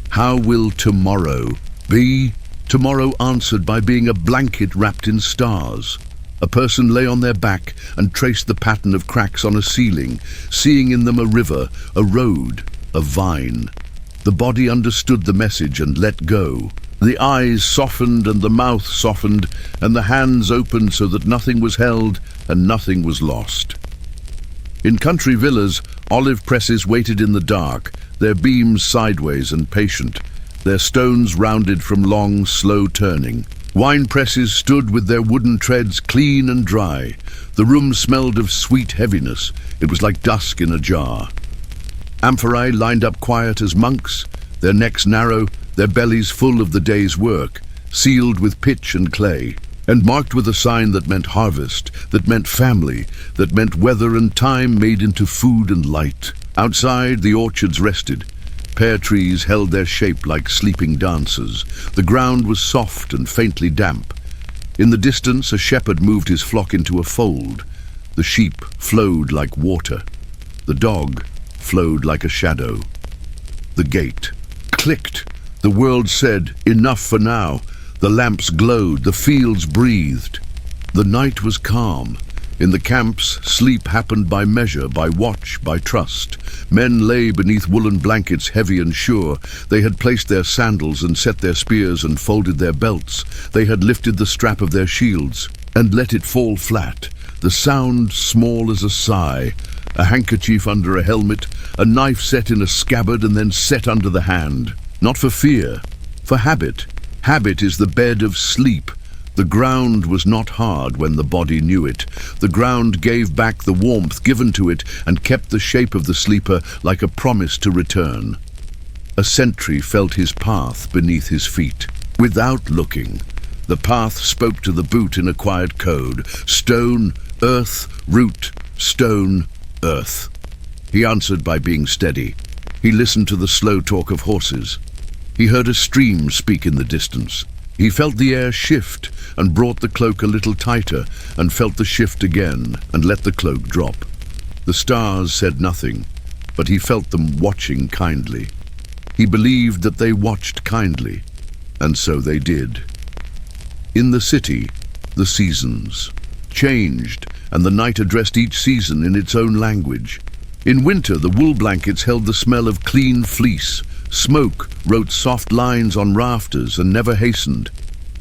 Speaker 1: How will tomorrow be? Tomorrow answered by being a blanket wrapped in stars. A person lay on their back and traced the pattern of cracks on a ceiling, seeing in them a river, a road, a vine. The body understood the message and let go. The eyes softened and the mouth softened, and the hands opened so that nothing was held and nothing was lost. In country villas, olive presses waited in the dark, their beams sideways and patient, their stones rounded from long, slow turning. Wine presses stood with their wooden treads clean and dry. The room smelled of sweet heaviness. It was like dusk in a jar. Amphorae lined up quiet as monks, their necks narrow, their bellies full of the day's work, sealed with pitch and clay, and marked with a sign that meant harvest, that meant family, that meant weather and time made into food and light. Outside, the orchards rested. Pear trees held their shape like sleeping dancers. The ground was soft and faintly damp. In the distance, a shepherd moved his flock into a fold. The sheep flowed like water. The dog flowed like a shadow. The gate clicked. The world said, "Enough for now." The lamps glowed, the fields breathed. The night was calm. In the camps, sleep happened by measure, by watch, by trust. Men lay beneath woolen blankets heavy and sure. They had placed their sandals and set their spears and folded their belts. They had lifted the strap of their shields and let it fall flat. The sound small as a sigh. A handkerchief under a helmet, a knife set in a scabbard and then set under the hand. Not for fear, for habit. Habit is the bed of sleep. The ground was not hard when the body knew it. The ground gave back the warmth given to it and kept the shape of the sleeper like a promise to return. A sentry felt his path beneath his feet. Without looking, the path spoke to the boot in a quiet code. Stone, earth, root, stone, earth. He answered by being steady. He listened to the slow talk of horses. He heard a stream speak in the distance. He felt the air shift and brought the cloak a little tighter and felt the shift again and let the cloak drop. The stars said nothing, but he felt them watching kindly. He believed that they watched kindly, and so they did. In the city, the seasons changed, and the night addressed each season in its own language. In winter, the wool blankets held the smell of clean fleece. Smoke wrote soft lines on rafters and never hastened.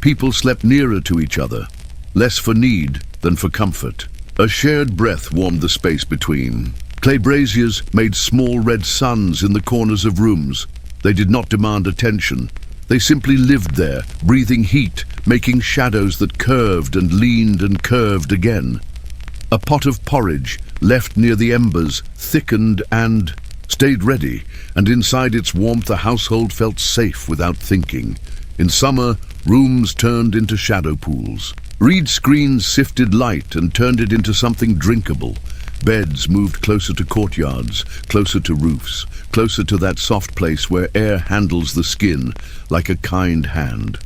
Speaker 1: People slept nearer to each other, less for need than for comfort. A shared breath warmed the space between. Clay braziers made small red suns in the corners of rooms. They did not demand attention. They simply lived there, breathing heat, making shadows that curved and leaned and curved again. A pot of porridge, left near the embers, thickened and stayed ready, and inside its warmth the household felt safe without thinking. In summer, rooms turned into shadow pools. Reed screens sifted light and turned it into something drinkable. Beds moved closer to courtyards, closer to roofs, closer to that soft place where air handles the skin like a kind hand.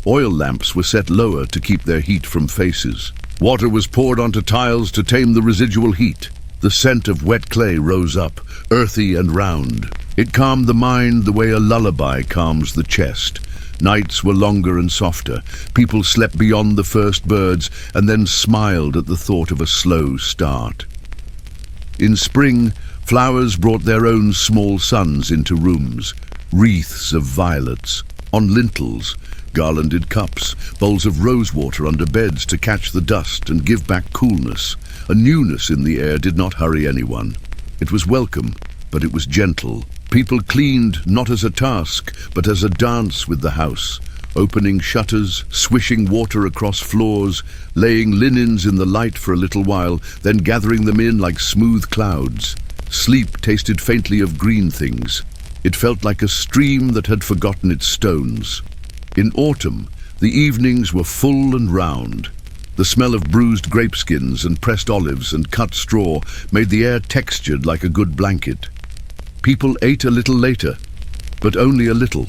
Speaker 1: Oil lamps were set lower to keep their heat from faces. Water was poured onto tiles to tame the residual heat. The scent of wet clay rose up, earthy and round. It calmed the mind the way a lullaby calms the chest. Nights were longer and softer. People slept beyond the first birds and then smiled at the thought of a slow start. In spring, flowers brought their own small suns into rooms. Wreaths of violets. On lintels, garlanded cups, bowls of rosewater under beds to catch the dust and give back coolness. A newness in the air did not hurry anyone. It was welcome, but it was gentle. People cleaned not as a task, but as a dance with the house, opening shutters, swishing water across floors, laying linens in the light for a little while, then gathering them in like smooth clouds. Sleep tasted faintly of green things. It felt like a stream that had forgotten its stones. In autumn, the evenings were full and round. The smell of bruised grapeskins and pressed olives and cut straw made the air textured like a good blanket. People ate a little later, but only a little.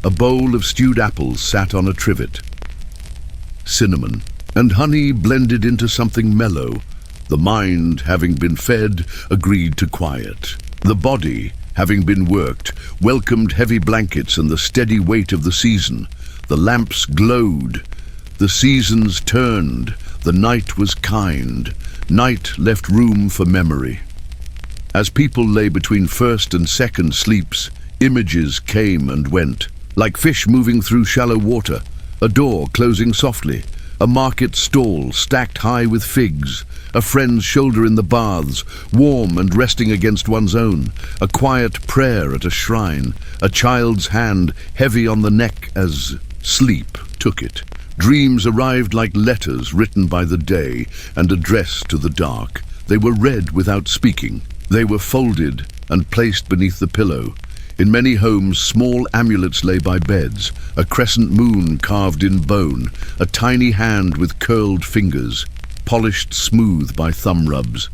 Speaker 1: A bowl of stewed apples sat on a trivet. Cinnamon and honey blended into something mellow. The mind, having been fed, agreed to quiet. The body, having been worked, welcomed heavy blankets and the steady weight of the season. The lamps glowed. The seasons turned. The night was kind. Night left room for memory. As people lay between first and second sleeps, images came and went, like fish moving through shallow water, a door closing softly, a market stall stacked high with figs, a friend's shoulder in the baths, warm and resting against one's own, a quiet prayer at a shrine, a child's hand heavy on the neck as sleep took it. Dreams arrived like letters written by the day and addressed to the dark. They were read without speaking. They were folded and placed beneath the pillow. In many homes, small amulets lay by beds, a crescent moon carved in bone, a tiny hand with curled fingers, polished smooth by thumb rubs.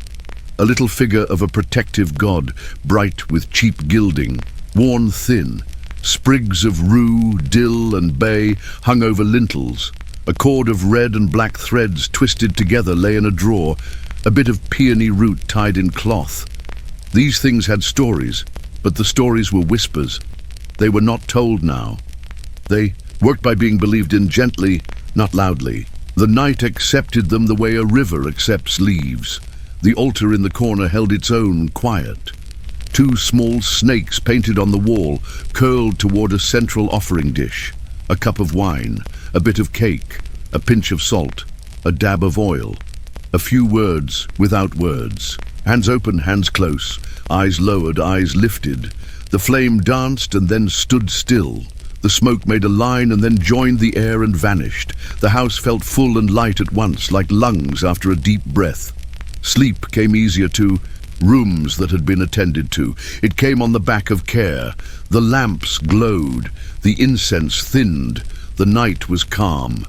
Speaker 1: A little figure of a protective god, bright with cheap gilding, worn thin. Sprigs of rue, dill and bay hung over lintels. A cord of red and black threads twisted together lay in a drawer, a bit of peony root tied in cloth. These things had stories, but the stories were whispers. They were not told now. They worked by being believed in gently, not loudly. The night accepted them the way a river accepts leaves. The altar in the corner held its own quiet. Two small snakes painted on the wall curled toward a central offering dish. A cup of wine, a bit of cake, a pinch of salt, a dab of oil. A few words without words. Hands open, hands close, eyes lowered, eyes lifted. The flame danced and then stood still. The smoke made a line and then joined the air and vanished. The house felt full and light at once, like lungs after a deep breath. Sleep came easier too. Rooms that had been attended to. It came on the back of care. The lamps glowed. The incense thinned. The night was calm.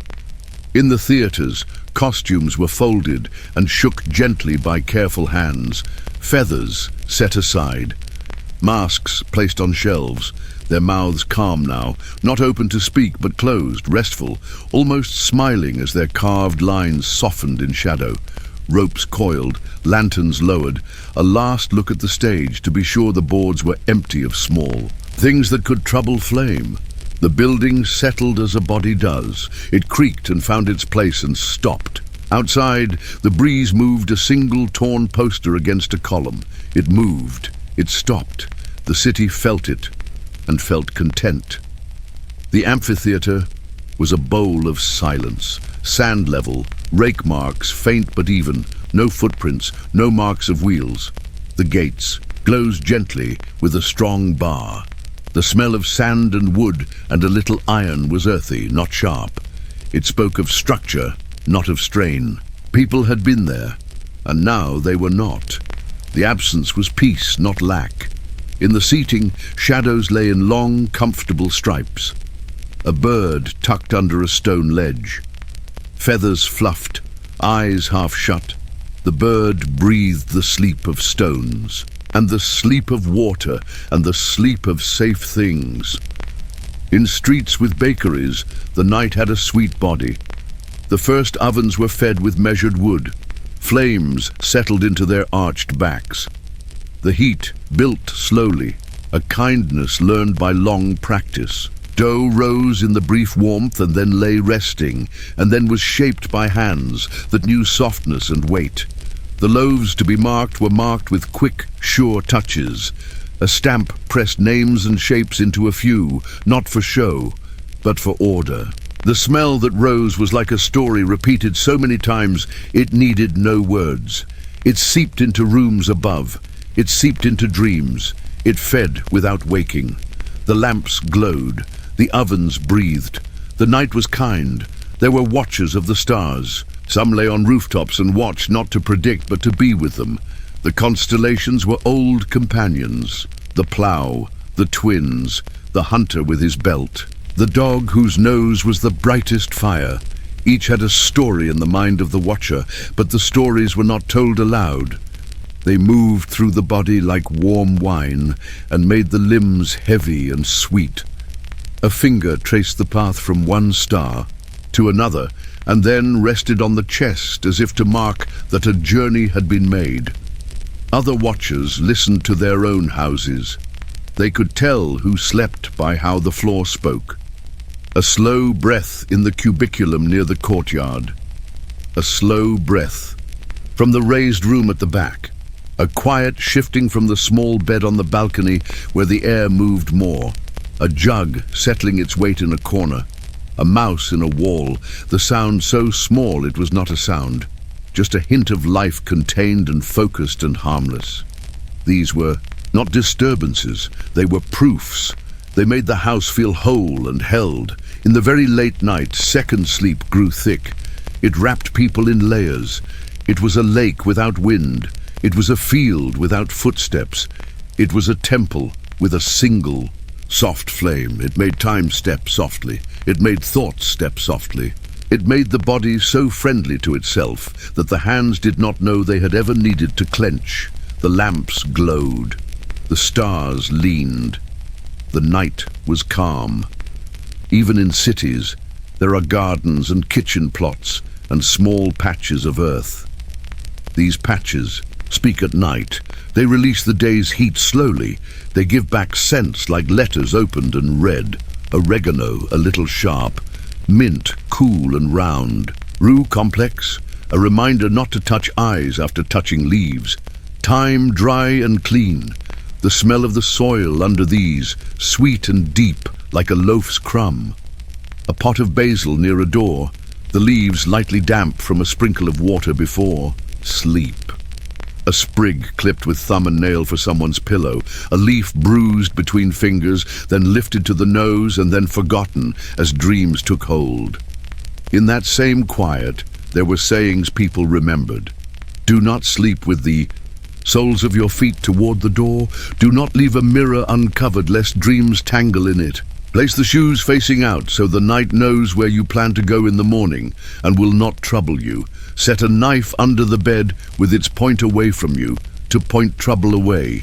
Speaker 1: In the theaters, costumes were folded and shook gently by careful hands. Feathers set aside. Masks placed on shelves. Their mouths calm now, not open to speak but closed, restful, almost smiling as their carved lines softened in shadow. Ropes coiled, lanterns lowered, a last look at the stage to be sure the boards were empty of small things that could trouble flame. The building settled as a body does. It creaked and found its place and stopped. Outside, the breeze moved a single torn poster against a column. It moved. It stopped. The city felt it and felt content. The amphitheater was a bowl of silence. Sand level, rake marks, faint but even, no footprints, no marks of wheels. The gates closed gently with a strong bar. The smell of sand and wood and a little iron was earthy, not sharp. It spoke of structure, not of strain. People had been there, and now they were not. The absence was peace, not lack. In the seating, shadows lay in long, comfortable stripes. A bird tucked under a stone ledge. Feathers fluffed, eyes half shut. The bird breathed the sleep of stones, and the sleep of water, and the sleep of safe things. In streets with bakeries, the night had a sweet body. The first ovens were fed with measured wood. Flames settled into their arched backs. The heat built slowly, a kindness learned by long practice. Dough rose in the brief warmth and then lay resting, and then was shaped by hands that knew softness and weight. The loaves to be marked were marked with quick, sure touches. A stamp pressed names and shapes into a few, not for show, but for order. The smell that rose was like a story repeated so many times it needed no words. It seeped into rooms above. It seeped into dreams. It fed without waking. The lamps glowed. The ovens breathed. The night was kind. There were watchers of the stars. Some lay on rooftops and watched, not to predict but to be with them. The constellations were old companions. The plough, the twins, the hunter with his belt, the dog whose nose was the brightest fire. Each had a story in the mind of the watcher, but the stories were not told aloud. They moved through the body like warm wine and made the limbs heavy and sweet. A finger traced the path from one star to another and then rested on the chest as if to mark that a journey had been made. Other watchers listened to their own houses. They could tell who slept by how the floor spoke. A slow breath in the cubiculum near the courtyard. A slow breath from the raised room at the back. A quiet shifting from the small bed on the balcony where the air moved more. A jug settling its weight in a corner. A mouse in a wall, the sound so small it was not a sound. Just a hint of life contained and focused and harmless. These were not disturbances, they were proofs. They made the house feel whole and held. In the very late night, second sleep grew thick. It wrapped people in layers. It was a lake without wind. It was a field without footsteps. It was a temple with a single soft flame. It made time step softly. It made thoughts step softly. It made the body so friendly to itself that the hands did not know they had ever needed to clench. The lamps glowed. The stars leaned. The night was calm. Even in cities, there are gardens and kitchen plots and small patches of earth. These patches speak at night. They release the day's heat slowly. They give back scents like letters opened and read. Oregano, a little sharp. Mint, cool and round. Rue complex, a reminder not to touch eyes after touching leaves. Thyme, dry and clean. The smell of the soil under these, sweet and deep, like a loaf's crumb. A pot of basil near a door, the leaves lightly damp from a sprinkle of water before. Sleep. A sprig clipped with thumb and nail for someone's pillow, a leaf bruised between fingers, then lifted to the nose and then forgotten as dreams took hold. In that same quiet, there were sayings people remembered. Do not sleep with the soles of your feet toward the door. Do not leave a mirror uncovered lest dreams tangle in it. Place the shoes facing out so the night knows where you plan to go in the morning and will not trouble you. Set a knife under the bed with its point away from you to point trouble away.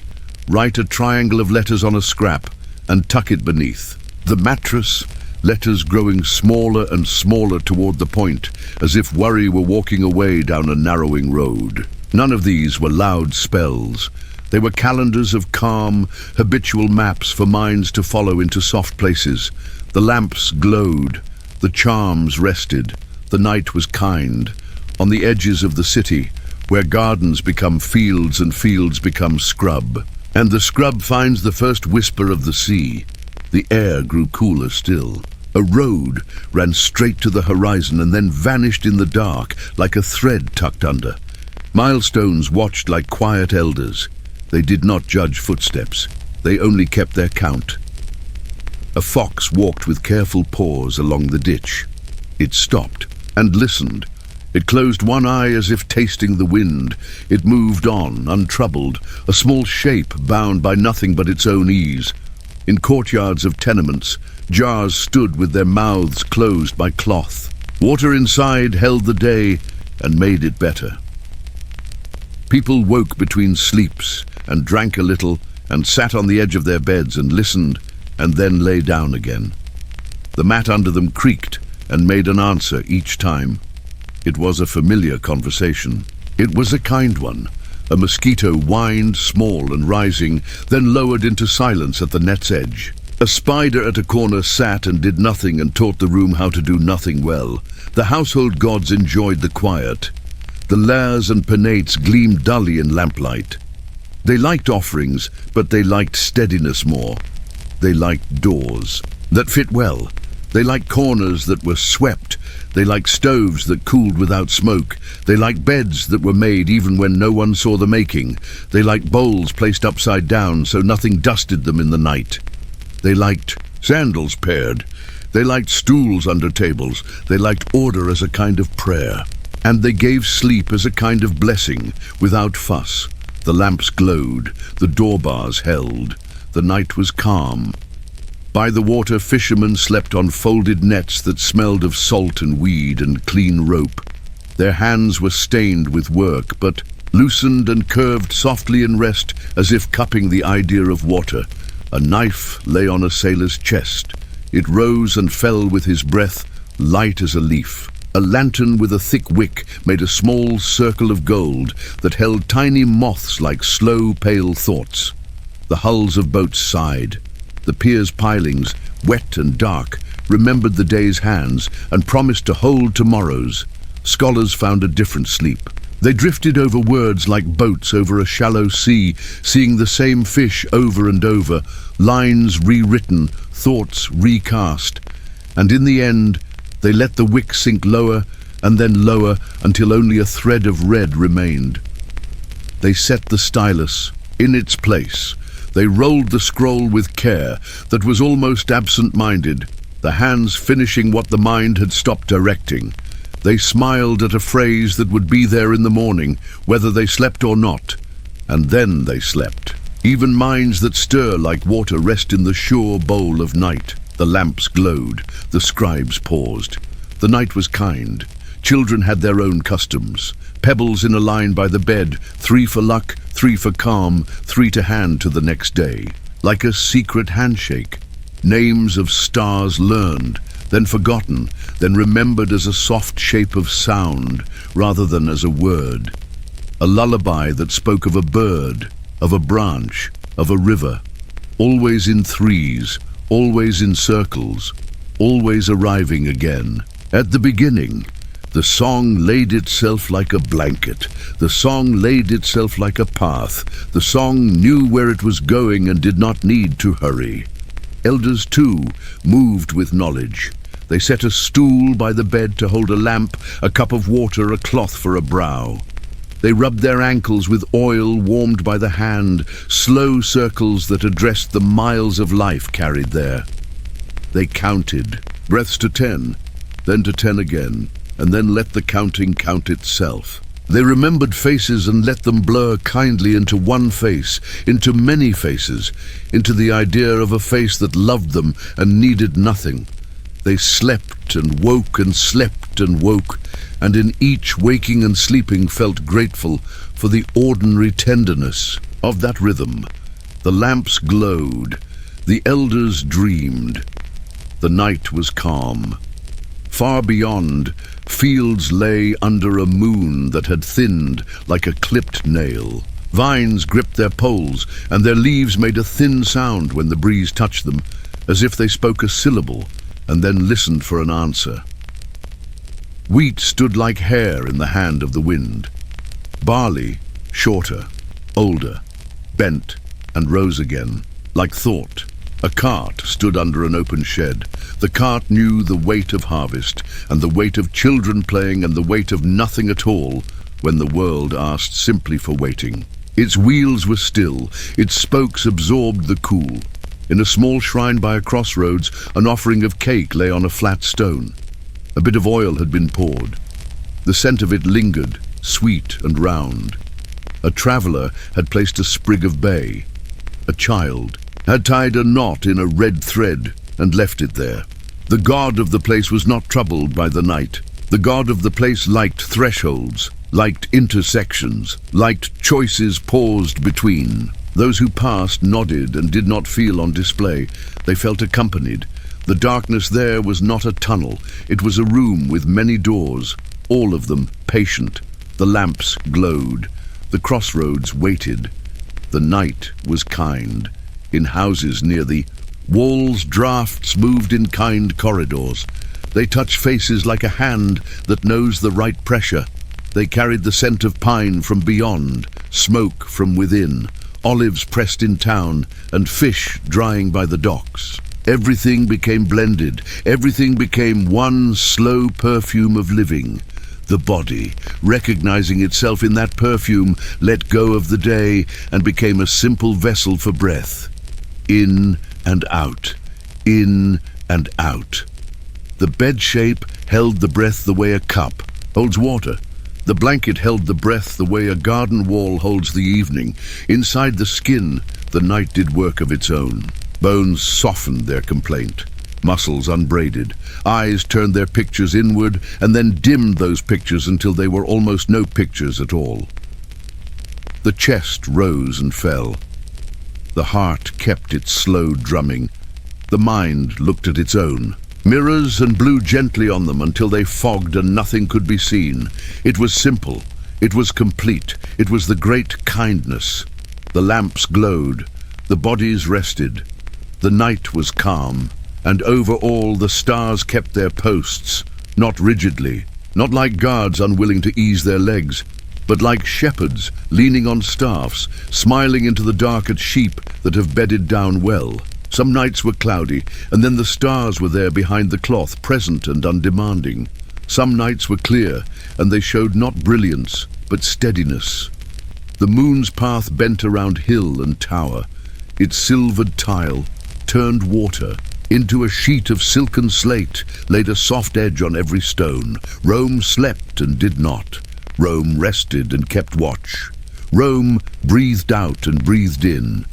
Speaker 1: Write a triangle of letters on a scrap and tuck it beneath. The mattress, letters growing smaller and smaller toward the point, as if worry were walking away down a narrowing road. None of these were loud spells. They were calendars of calm, habitual maps for minds to follow into soft places. The lamps glowed. The charms rested. The night was kind. On the edges of the city, where gardens become fields and fields become scrub. And the scrub finds the first whisper of the sea. The air grew cooler still. A road ran straight to the horizon and then vanished in the dark like a thread tucked under. Milestones watched like quiet elders. They did not judge footsteps. They only kept their count. A fox walked with careful paws along the ditch. It stopped and listened. It closed one eye as if tasting the wind. It moved on, untroubled, a small shape bound by nothing but its own ease. In courtyards of tenements, jars stood with their mouths closed by cloth. Water inside held the day and made it better. People woke between sleeps and drank a little and sat on the edge of their beds and listened and then lay down again. The mat under them creaked and made an answer each time. It was a familiar conversation. It was a kind one. A mosquito whined, small and rising, then lowered into silence at the net's edge. A spider at a corner sat and did nothing and taught the room how to do nothing well. The household gods enjoyed the quiet. The lares and penates gleamed dully in lamplight. They liked offerings, but they liked steadiness more. They liked doors that fit well. They liked corners that were swept. They liked stoves that cooled without smoke. They liked beds that were made even when no one saw the making. They liked bowls placed upside down so nothing dusted them in the night. They liked sandals paired. They liked stools under tables. They liked order as a kind of prayer. And they gave sleep as a kind of blessing, without fuss. The lamps glowed, the door bars held. The night was calm. By the water, fishermen slept on folded nets that smelled of salt and weed and clean rope. Their hands were stained with work, but loosened and curved softly in rest, as if cupping the idea of water. A knife lay on a sailor's chest. It rose and fell with his breath, light as a leaf. A lantern with a thick wick made a small circle of gold that held tiny moths like slow, pale thoughts. The hulls of boats sighed. The pier's pilings, wet and dark, remembered the day's hands and promised to hold tomorrow's. Scholars found a different sleep. They drifted over words like boats over a shallow sea, seeing the same fish over and over, lines rewritten, thoughts recast. And in the end, they let the wick sink lower and then lower until only a thread of red remained. They set the stylus in its place. They rolled the scroll with care that was almost absent-minded, the hands finishing what the mind had stopped directing. They smiled at a phrase that would be there in the morning, whether they slept or not. And then they slept. Even minds that stir like water rest in the sure bowl of night. The lamps glowed. The scribes paused. The night was kind. Children had their own customs. Pebbles in a line by the bed, 3 for luck, 3 for calm, 3 to hand to the next day. Like a secret handshake. Names of stars learned, then forgotten, then remembered as a soft shape of sound rather than as a word. A lullaby that spoke of a bird, of a branch, of a river. Always in threes, always in circles, always arriving again. At the beginning, the song laid itself like a blanket. The song laid itself like a path. The song knew where it was going and did not need to hurry. Elders, too, moved with knowledge. They set a stool by the bed to hold a lamp, a cup of water, a cloth for a brow. They rubbed their ankles with oil warmed by the hand, slow circles that addressed the miles of life carried there. They counted, breaths to 10, then to 10 again, and then let the counting count itself. They remembered faces and let them blur kindly into one face, into many faces, into the idea of a face that loved them and needed nothing. They slept and woke and slept and woke, and in each waking and sleeping felt grateful for the ordinary tenderness of that rhythm. The lamps glowed. The elders dreamed. The night was calm. Far beyond, fields lay under a moon that had thinned like a clipped nail. Vines gripped their poles, and their leaves made a thin sound when the breeze touched them, as if they spoke a syllable and then listened for an answer. Wheat stood like hair in the hand of the wind. Barley, shorter, older, bent and rose again, like thought. A cart stood under an open shed. The cart knew the weight of harvest, and the weight of children playing, and the weight of nothing at all, when the world asked simply for waiting. Its wheels were still, its spokes absorbed the cool. In a small shrine by a crossroads, an offering of cake lay on a flat stone. A bit of oil had been poured. The scent of it lingered, sweet and round. A traveller had placed a sprig of bay. A child had tied a knot in a red thread and left it there. The god of the place was not troubled by the night. The god of the place liked thresholds, liked intersections, liked choices paused between. Those who passed nodded and did not feel on display. They felt accompanied. The darkness there was not a tunnel. It was a room with many doors, all of them patient. The lamps glowed. The crossroads waited. The night was kind. In houses near the walls, drafts moved in kind corridors. They touched faces like a hand that knows the right pressure. They carried the scent of pine from beyond, smoke from within, olives pressed in town, and fish drying by the docks. Everything became blended. Everything became one slow perfume of living. The body, recognizing itself in that perfume, let go of the day and became a simple vessel for breath. In and out. In and out. The bed shape held the breath the way a cup holds water. The blanket held the breath the way a garden wall holds the evening. Inside the skin, the night did work of its own. Bones softened their complaint. Muscles unbraided. Eyes turned their pictures inward and then dimmed those pictures until they were almost no pictures at all. The chest rose and fell. The heart kept its slow drumming. The mind looked at its own. Mirrors and blew gently on them until they fogged and nothing could be seen. It was simple. It was complete. It was the great kindness. The lamps glowed. The bodies rested. The night was calm. And over all the stars kept their posts, not rigidly, not like guards unwilling to ease their legs, but like shepherds leaning on staffs, smiling into the dark at sheep that have bedded down well. Some nights were cloudy, and then the stars were there behind the cloth, present and undemanding. Some nights were clear, and they showed not brilliance, but steadiness. The moon's path bent around hill and tower. Its silvered tile turned water into a sheet of silken slate, laid a soft edge on every stone. Rome slept and did not. Rome rested and kept watch. Rome breathed out and breathed in.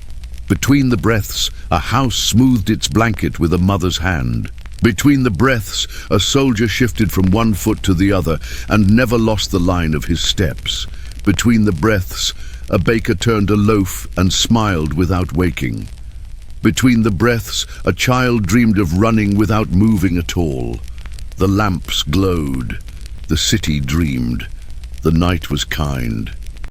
Speaker 1: Between the breaths, a house smoothed its blanket with a mother's hand. Between the breaths, a soldier shifted from one foot to the other and never lost the line of his steps. Between the breaths, a baker turned a loaf and smiled without waking. Between the breaths, a child dreamed of running without moving at all. The lamps glowed. The city dreamed. The night was kind.